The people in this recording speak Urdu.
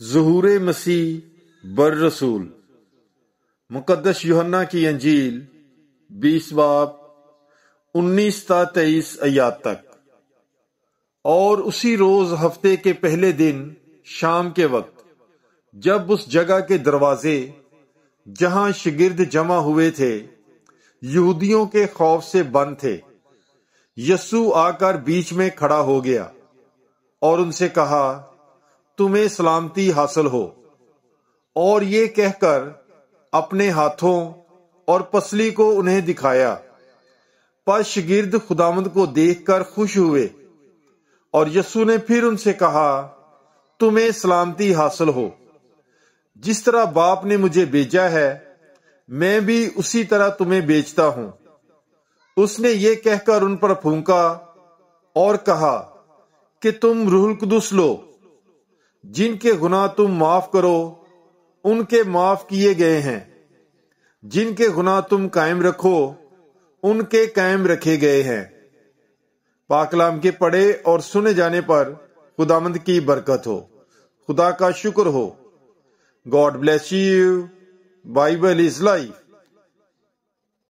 ظہور مسیح بر رسول مقدس یوحنا کی انجیل 20 باب 19 تا 23 آیات تک۔ اور اسی روز ہفتے کے پہلے دن شام کے وقت جب اس جگہ کے دروازے جہاں شاگرد جمع ہوئے تھے یہودیوں کے خوف سے بند تھے، یسوع آ کر بیچ میں کھڑا ہو گیا اور ان سے کہا، تمہیں سلامتی حاصل ہو، اور یہ کہہ کر اپنے ہاتھوں اور پسلی کو انہیں دکھایا۔ پس شاگرد خداوند کو دیکھ کر خوش ہوئے، اور یسوع نے پھر ان سے کہا، تمہیں سلامتی حاصل ہو، جس طرح باپ نے مجھے بھیجا ہے میں بھی اسی طرح تمہیں بھیجتا ہوں۔ اس نے یہ کہہ کر ان پر پھونکا اور کہا کہ تم روح القدس لو۔ جن کے گناہ تم معاف کرو ان کے معاف کیے گئے ہیں، جن کے گناہ تم قائم رکھو ان کے قائم رکھے گئے ہیں۔ پاک کلام کے پڑھے اور سنے جانے پر خداوند کی برکت ہو۔ خدا کا شکر ہو۔ God bless you. Bible is life.